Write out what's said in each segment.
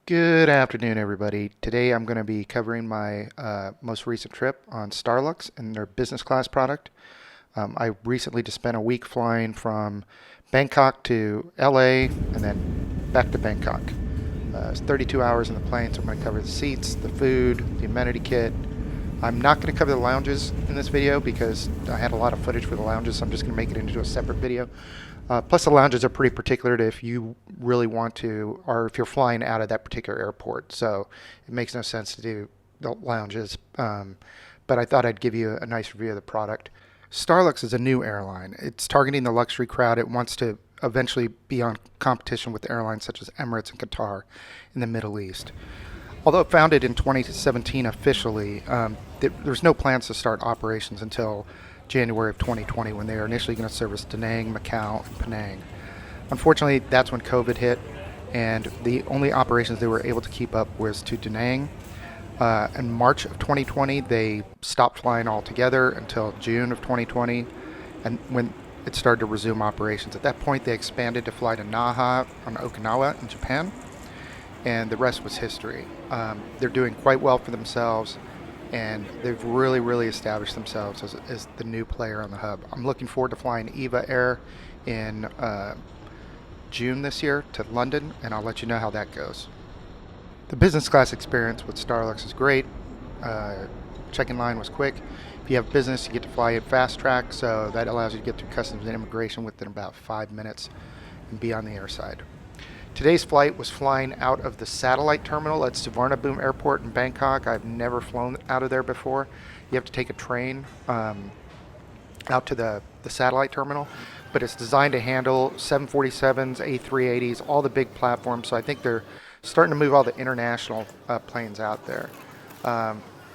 Good afternoon, everybody. Today I'm going to be covering my most recent trip on Starlux and their business class product. I recently just spent a week flying from Bangkok to LA and then back to Bangkok. It's 32 hours in the plane, so I'm going to cover the seats, the food, the amenity kit. I'm not going to cover the lounges in this video because I had a lot of footage for the lounges, so I'm just going to make it into a separate video. Plus, the lounges are pretty particular to if you really want to, or if you're flying out of that particular airport. So it makes no sense to do the lounges. But I thought I'd give you a nice review of the product. Starlux is a new airline. It's targeting the luxury crowd. It wants to eventually be on competition with airlines such as Emirates and Qatar in the Middle East. Although founded in 2017 officially, there's no plans to start operations until January of 2020 when they are initially going to service Da Nang, Macau, and Penang. Unfortunately, that's when COVID hit, and the only operations they were able to keep up was to Da Nang. In March of 2020, they stopped flying altogether until June of 2020, and when it started to resume operations. At that point, they expanded to fly to Naha on Okinawa in Japan, and the rest was history. They're doing quite well for themselves, and they've really established themselves as the new player on the hub. I'm looking forward to flying EVA Air in June this year to London, and I'll let you know how that goes. The business class experience with Starlux is great. Check-in line was quick. If you have business, you get to fly in fast track, so that allows you to get through customs and immigration within about 5 minutes and be on the air side. Today's flight was flying out of the satellite terminal at Suvarnabhumi Airport in Bangkok. I've never flown out of there before. You have to take a train out to the satellite terminal, but it's designed to handle 747s, A380s, all the big platforms. So I think they're starting to move all the international planes out there.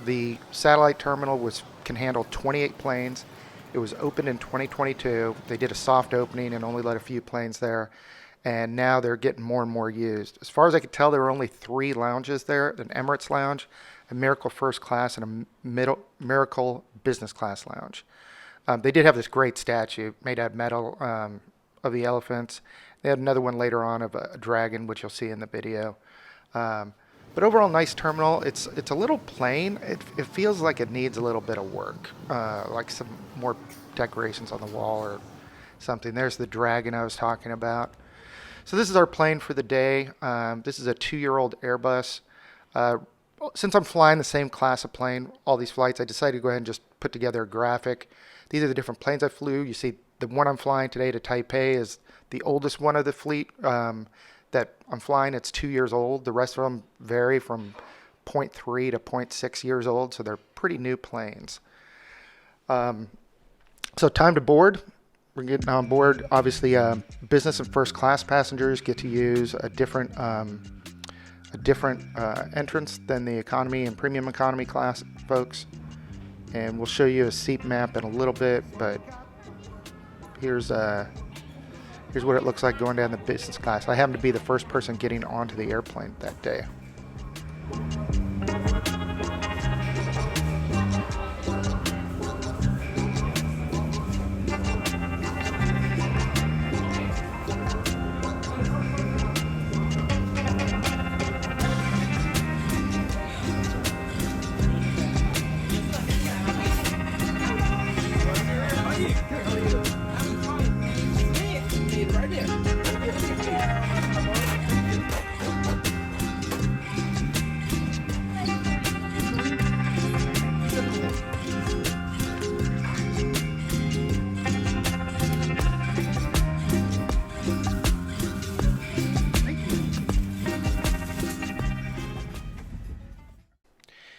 The satellite terminal can handle 28 planes. It was opened in 2022. They did a soft opening and only let a few planes there. And now they're getting more and more used. As far as I could tell, there were only 3 lounges there: an Emirates lounge, a Miracle First Class, and a Miracle Business Class lounge. They did have this great statue made out of metal of the elephants. They had another one later on of a dragon, which you'll see in the video. But overall, nice terminal. It's a little plain. It feels like it needs a little bit of work, like some more decorations on the wall or something. There's the dragon I was talking about. So this is our plane for the day. This is a 2-year-old Airbus. Since I'm flying the same class of plane, all these flights, I decided to go ahead and just put together a graphic. These are the different planes I flew. You see the one I'm flying today to Taipei is the oldest one of the fleet that I'm flying. It's 2 years old. The rest of them vary from zero point 0.3 to 0.6 years old, so they're pretty new planes. So time to board. We're getting on board. Obviously, business and first class passengers get to use a different entrance than the economy and premium economy class folks. And we'll show you a seat map in a little bit, but here's what it looks like going down the business class. I happen to be the first person getting onto the airplane that day.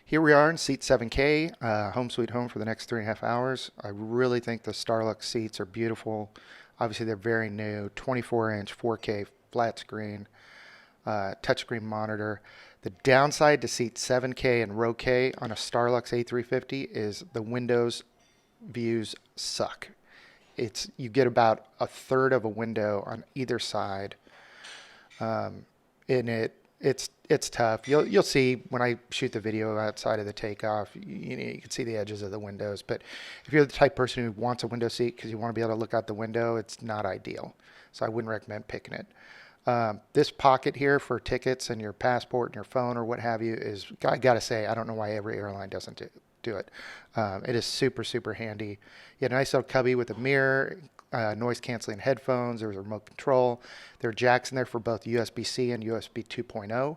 Here we are in seat 7K, home sweet home for the next 3.5 hours. I really think the Starlux seats are beautiful. Obviously, they're very new, 24-inch 4K flat screen, touchscreen monitor. The downside to seat 7K and row K on a Starlux A350 is the windows views suck. You get about a third of a window on either side, and it's tough. You'll see when I shoot the video outside of the takeoff. You can see the edges of the windows. But if you're the type of person who wants a window seat because you want to be able to look out the window, it's not ideal. So I wouldn't recommend picking it. This pocket here for tickets and your passport and your phone or what have you is, I gotta say, I don't know why every airline doesn't do it. It is super, super handy. You have a nice little cubby with a mirror, noise canceling headphones, there's a remote control. There are jacks in there for both USB-C and USB 2.0.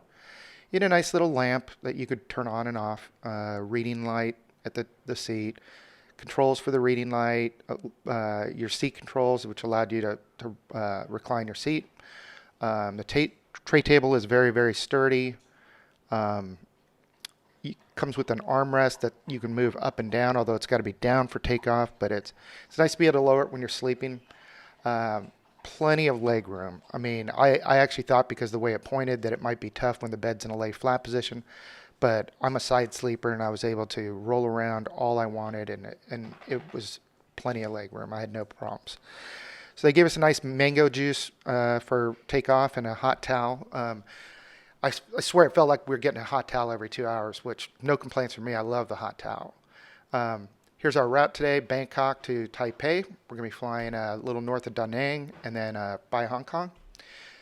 You had a nice little lamp that you could turn on and off, reading light at the seat, controls for the reading light, your seat controls, which allowed you to recline your seat. The tray table is very, very sturdy. Um, Comes with an armrest that you can move up and down, although it's got to be down for takeoff, but it's nice to be able to lower it when you're sleeping. Plenty of leg room. I mean, I actually thought because the way it pointed that it might be tough when the bed's in a lay flat position, but I'm a side sleeper and I was able to roll around all I wanted, and it was plenty of leg room. I had no problems. So they gave us a nice mango juice for takeoff and a hot towel. I swear it felt like we were getting a hot towel every 2 hours, which no complaints from me. I love the hot towel. Here's our route today, Bangkok to Taipei. We're going to be flying a little north of Da Nang and then by Hong Kong.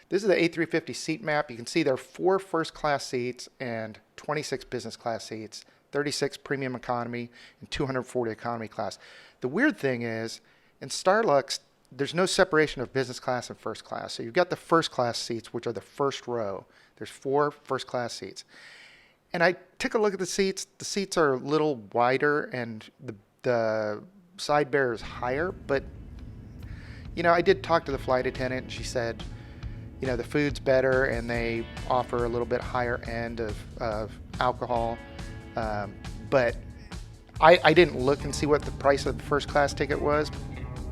This is the A350 seat map. You can see there are 4 first class seats and 26 business class seats, 36 premium economy, and 240 economy class. The weird thing is, in Starlux, there's no separation of business class and first class. So you've got the first class seats, which are the first row. There's 4 first class seats. And I took a look at the seats. The seats are a little wider and the side bear is higher, but I did talk to the flight attendant and she said, the food's better and they offer a little bit higher end of alcohol. But I didn't look and see what the price of the first class ticket was.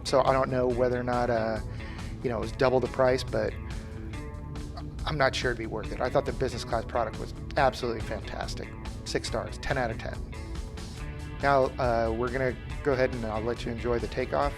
So I don't know whether or not, it was double the price, but I'm not sure it'd be worth it. I thought the business class product was absolutely fantastic. 6 stars, 10 out of 10. Now we're gonna go ahead and I'll let you enjoy the takeoff.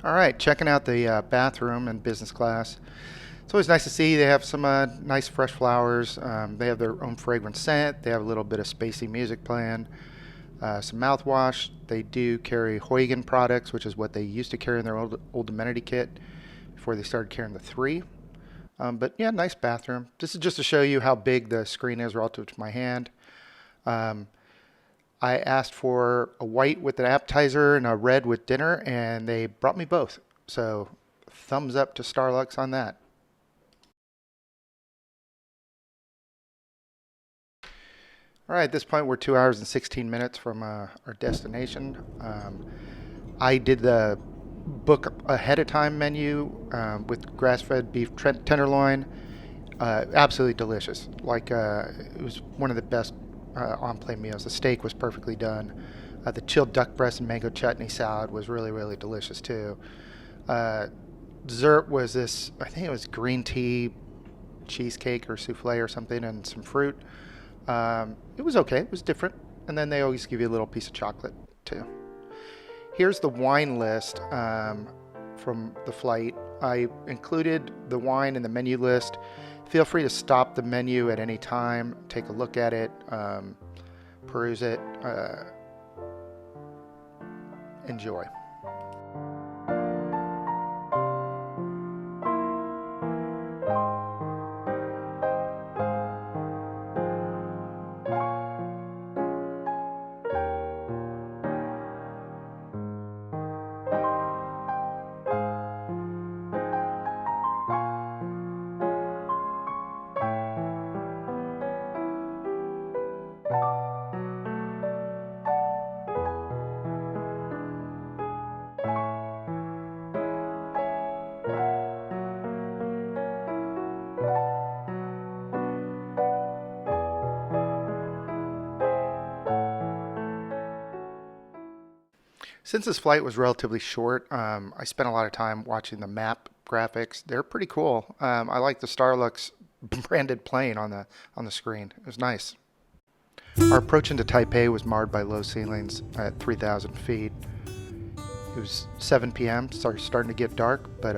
All right, checking out the bathroom in business class. It's always nice to see. They have some nice fresh flowers. They have their own fragrance scent. They have a little bit of spacey music playing. Some mouthwash. They do carry Huygen products, which is what they used to carry in their old Amenity kit before they started carrying the 3. But yeah, nice bathroom. This is just to show you how big the screen is relative to my hand. I asked for a white with an appetizer and a red with dinner, and they brought me both. So thumbs up to Starlux on that. All right, at this point we're 2 hours and 16 minutes from our destination. I did the book ahead of time menu with grass-fed beef tenderloin. Absolutely delicious. It was one of the best on-plane meals. The steak was perfectly done. The chilled duck breast and mango chutney salad was really, really delicious too. Dessert was this, I think it was green tea cheesecake or souffle or something, and some fruit. It was okay. It was different. And then they always give you a little piece of chocolate too. Here's the wine list from the flight. I included the wine in the menu list. Feel free to stop the menu at any time, take a look at it, peruse it, enjoy. Since this flight was relatively short, I spent a lot of time watching the map graphics. They're pretty cool. I like the Starlux branded plane on the screen. It was nice. Our approach into Taipei was marred by low ceilings at 3,000 feet. It was 7 p.m., starting to get dark, but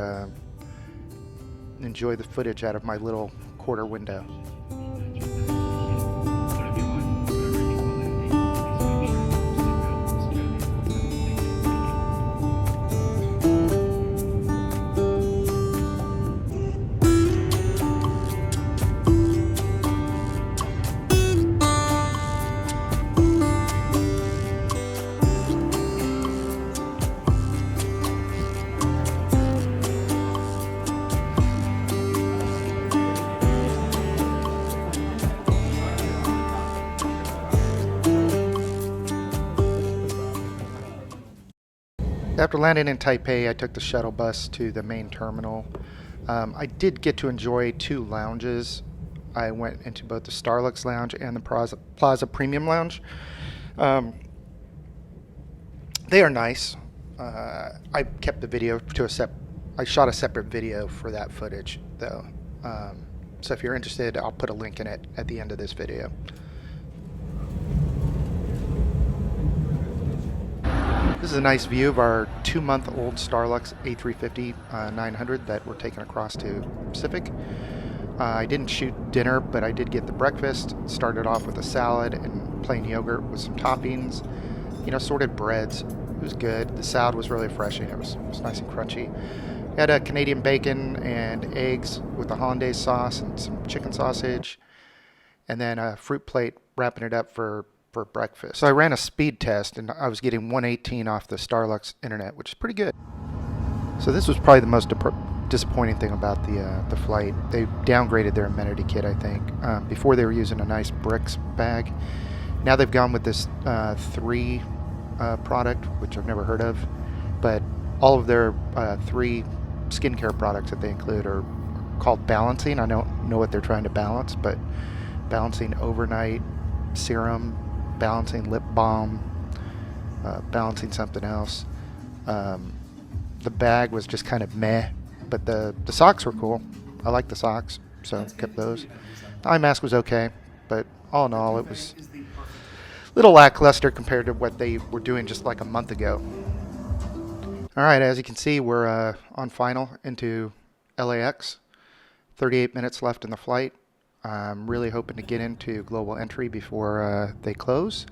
enjoy the footage out of my little quarter window. After landing in Taipei, I took the shuttle bus to the main terminal. I did get to enjoy two lounges. I went into both the Starlux Lounge and the Plaza Premium Lounge. Um, they are nice. I kept the video to I shot a separate video for that footage, though. So if you're interested, I'll put a link in it at the end of this video. This is a nice view of our 2-month-old Starlux A350 900 that we're taking across to Pacific. I didn't shoot dinner, but I did get the breakfast. Started off with a salad and plain yogurt with some toppings, sorted breads. It was good. The salad was really refreshing. It was nice and crunchy. Had a Canadian bacon and eggs with a hollandaise sauce and some chicken sausage, and then a fruit plate wrapping it up for breakfast. So I ran a speed test and I was getting 118 off the Starlux internet, which is pretty good. So this was probably the most disappointing thing about the flight. They downgraded their amenity kit, I think. Before they were using a nice bricks bag. Now they've gone with this 3 product, which I've never heard of. But all of their 3 skincare products that they include are called balancing. I don't know what they're trying to balance, but balancing overnight serum, balancing lip balm, balancing something else. The bag was just kind of meh, but the socks were cool. I like the socks, so kept those. The eye mask was okay, but all in all, it was a little lackluster compared to what they were doing just like a month ago. All right, as you can see, we're on final into LAX. 38 minutes left in the flight. I'm really hoping to get into global entry before they close.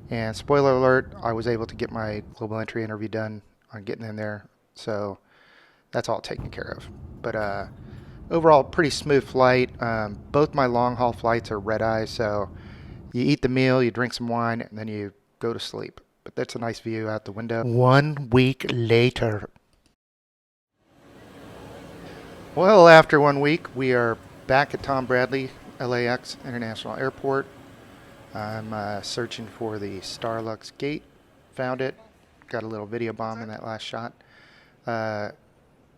And spoiler alert, I was able to get my global entry interview done on getting in there. So that's all taken care of. But overall, pretty smooth flight. Both my long haul flights are red eye. So you eat the meal, you drink some wine, and then you go to sleep. But that's a nice view out the window. 1 week later. Well, after 1 week, we are back at Tom Bradley, LAX International Airport. I'm searching for the Starlux gate. Found it. Got a little video bomb in that last shot.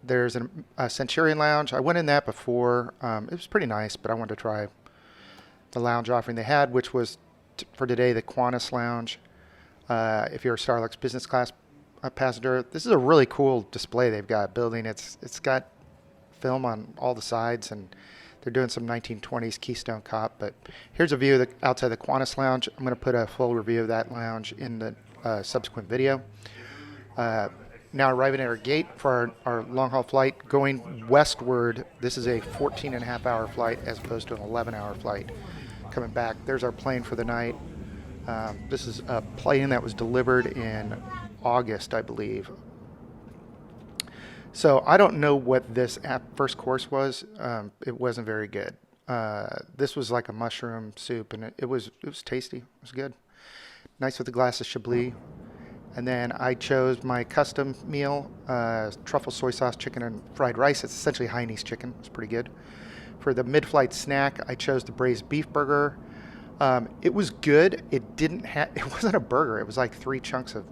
There's a Centurion Lounge. I went in that before. It was pretty nice, but I wanted to try the lounge offering they had, which was for today the Qantas Lounge. If you're a Starlux business class passenger, this is a really cool display they've got building. It's got film on all the sides, and they're doing some 1920s Keystone Cop. But here's a view of outside the Qantas Lounge. I'm going to put a full review of that lounge in the subsequent video. Now arriving at our gate for our long-haul flight, going westward. This is a 14.5-hour flight as opposed to an 11-hour flight coming back. There's our plane for the night. This is a plane that was delivered in August, I believe. So I don't know what this first course was. It wasn't very good. This was like a mushroom soup, and it was tasty. It was good. Nice with a glass of Chablis. And then I chose my custom meal, truffle soy sauce chicken and fried rice. It's essentially Heine's chicken. It's pretty good. For the mid-flight snack, I chose the braised beef burger. It was good. It wasn't a burger. It was like 3 chunks of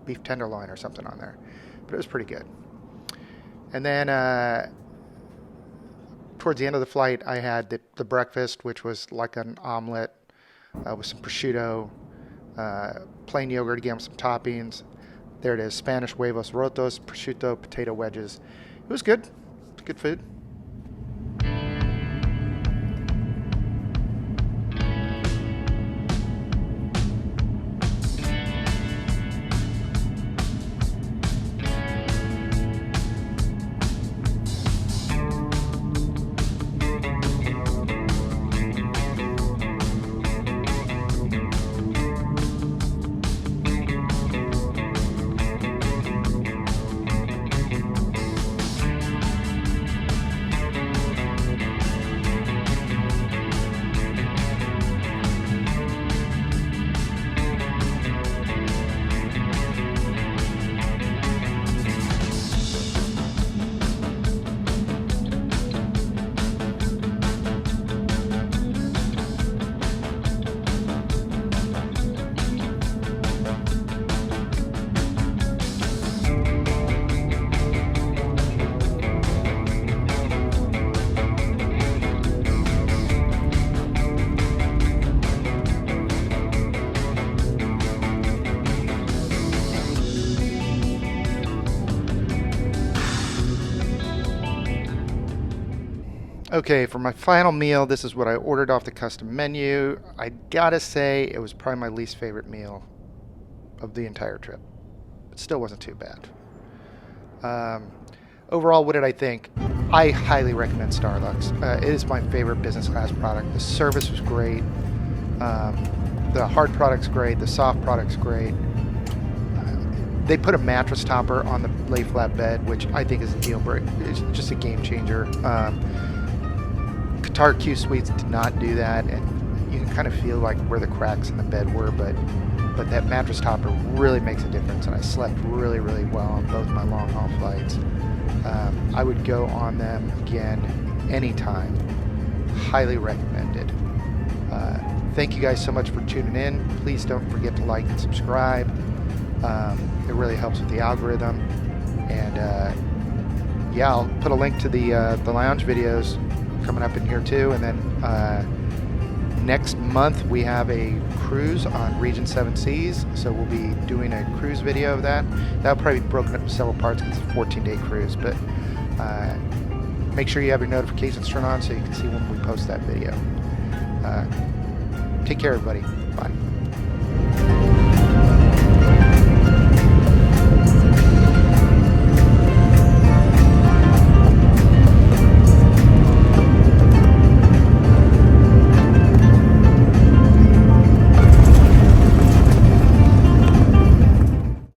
beef tenderloin or something on there. But it was pretty good. And then towards the end of the flight, I had the breakfast, which was like an omelet with some prosciutto, plain yogurt again with some toppings. There it is, Spanish huevos rotos, prosciutto, potato wedges. It was good. It's good food. Okay, for my final meal, this is what I ordered off the custom menu. I gotta say, it was probably my least favorite meal of the entire trip. It still wasn't too bad. Overall, what did I think? I highly recommend Starlux. It is my favorite business class product. The service was great. The hard product's great. The soft product's great. They put a mattress topper on the lay flat bed, which I think is a deal breaker. It's just a game changer. Qatar Q Suites did not do that, and you can kind of feel like where the cracks in the bed were, but that mattress topper really makes a difference, and I slept really, really well on both my long haul flights. I would go on them again anytime. Highly recommended. Thank you guys so much for tuning in. Please don't forget to like and subscribe. It really helps with the algorithm. And yeah, I'll put a link to the lounge videos coming up in here too. And then next month we have a cruise on Region 7 Seas, so we'll be doing a cruise video of that. That'll probably be broken up into several parts because it's a 14-day cruise, but make sure you have your notifications turned on so you can see when we post that video. Take care, everybody. Bye.